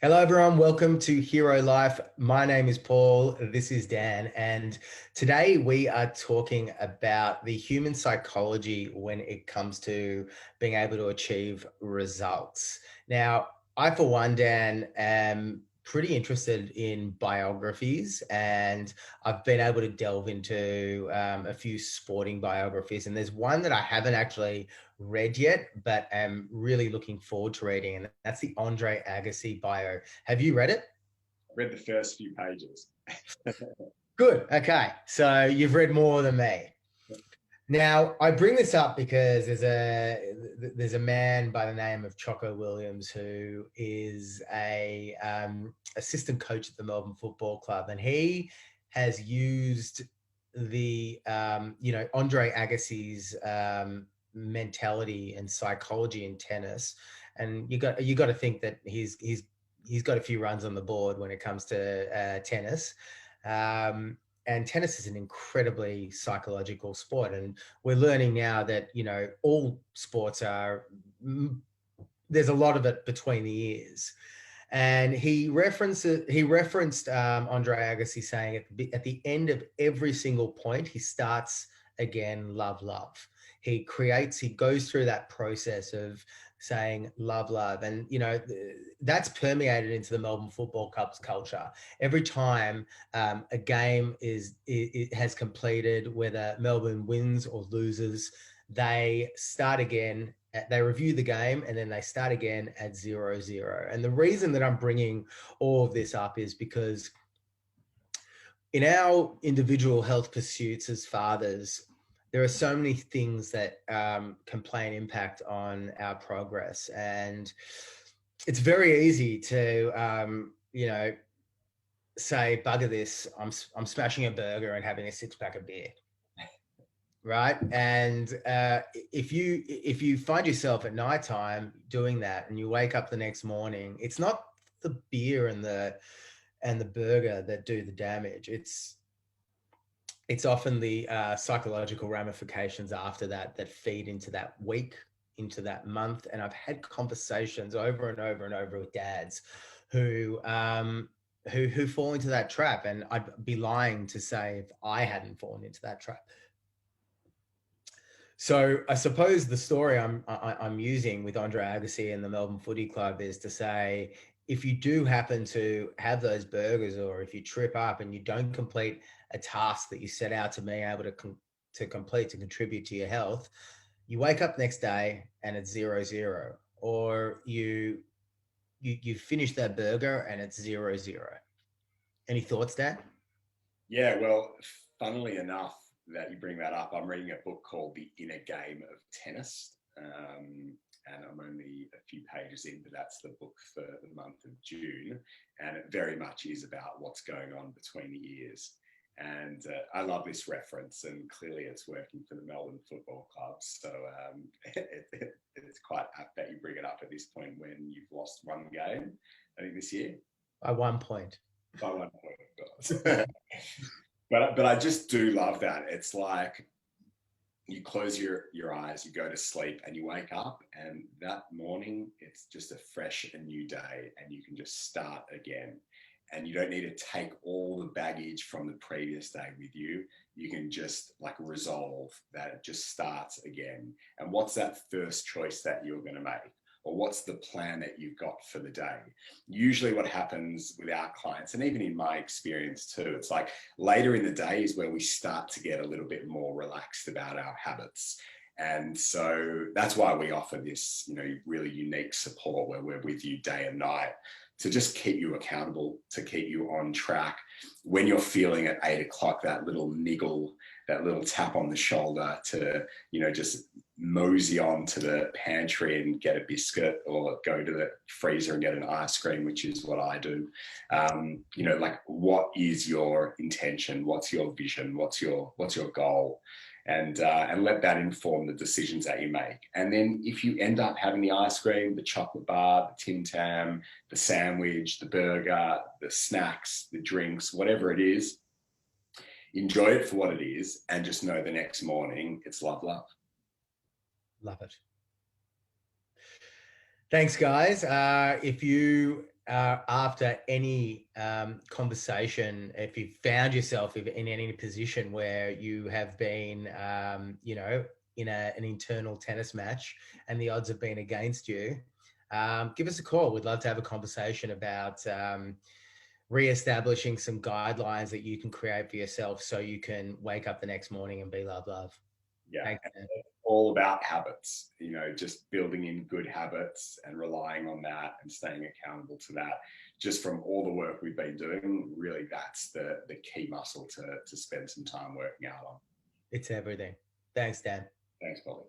Hello, everyone. Welcome to Hero Life. My name is Paul. This is Dan. And today we are talking about the human psychology when it comes to being able to achieve results. Now, I, for one, Dan, am pretty interested in biographies, and I've been able to delve into a few sporting biographies. And there's one that I haven't actually read yet, but am really looking forward to reading, and that's the Andre Agassi bio. Have you read it? Read the first few pages. Good. Okay. So you've read more than me. Now, I bring this up because there's a man by the name of Choco Williams who is a assistant coach at the Melbourne Football Club, and he has used the Andre Agassi's mentality and psychology in tennis, and you got to think that he's got a few runs on the board when it comes to tennis. Um, and tennis is an incredibly psychological sport, and we're learning now that all sports are there's a lot of it between the ears. And he referenced Andre Agassi saying at the end of every single point he starts again, love, love. He goes through that process of saying love, love, and that's permeated into the Melbourne Football Club's culture. Every time a game it has completed, whether Melbourne wins or loses, they start again. They review the game and then they start again at 0-0. And the reason that I'm bringing all of this up is because in our individual health pursuits as fathers, there are so many things that can play an impact on our progress. And it's very easy to, say, bugger this, I'm smashing a burger and having a six pack of beer. Right. And if you find yourself at nighttime doing that and you wake up the next morning, it's not the beer and the burger that do the damage. It's often the psychological ramifications after that that feed into that week, into that month. And I've had conversations over and over and over with dads who who fall into that trap, and I'd be lying to say if I hadn't fallen into that trap. So I suppose the story I'm using with Andre Agassi and the Melbourne Footy Club is to say, if you do happen to have those burgers, or if you trip up and you don't complete a task that you set out to be able to complete to contribute to your health, you wake up next day and it's 0-0, or you finish that burger and it's 0-0. Any thoughts, Dan? Yeah, well, funnily enough that you bring that up, I'm reading a book called The Inner Game of Tennis. And I'm only a few pages in, but that's the book for the month of June. And it very much is about what's going on between the ears. And I love this reference, and clearly it's working for the Melbourne Football Club. So it's quite apt that you bring it up at this point when you've lost one game, I think, this year. By 1 point. By 1 point, of course. But I just do love that. It's like you close your eyes, you go to sleep, and you wake up, and that morning it's just a fresh and new day, and you can just start again. And you don't need to take all the baggage from the previous day with you. You can just like resolve that it just starts again. And what's that first choice that you're going to make? Or what's the plan that you've got for the day? Usually what happens with our clients, and even in my experience too, it's like later in the day is where we start to get a little bit more relaxed about our habits. And so that's why we offer this, really unique support where we're with you day and night to just keep you accountable, to keep you on track. When you're feeling at 8 o'clock, that little niggle, that little tap on the shoulder to, just mosey on to the pantry and get a biscuit, or go to the freezer and get an ice cream, which is what I do. Like, what is your intention? What's your vision? What's your goal? And let that inform the decisions that you make. And then if you end up having the ice cream, the chocolate bar, the Tim Tam, the sandwich, the burger, the snacks, the drinks, whatever it is, enjoy it for what it is, and just know the next morning it's love, love. Love it. Thanks, guys. If you after any conversation, if you found yourself in any position where you have been, in an internal tennis match and the odds have been against you, give us a call. We'd love to have a conversation about reestablishing some guidelines that you can create for yourself so you can wake up the next morning and be love. Yeah. Thanks, man. All about habits, just building in good habits and relying on that and staying accountable to that. Just from all the work we've been doing, really that's the key muscle to spend some time working out on. It's everything. Thanks, Dan. Thanks, Polly.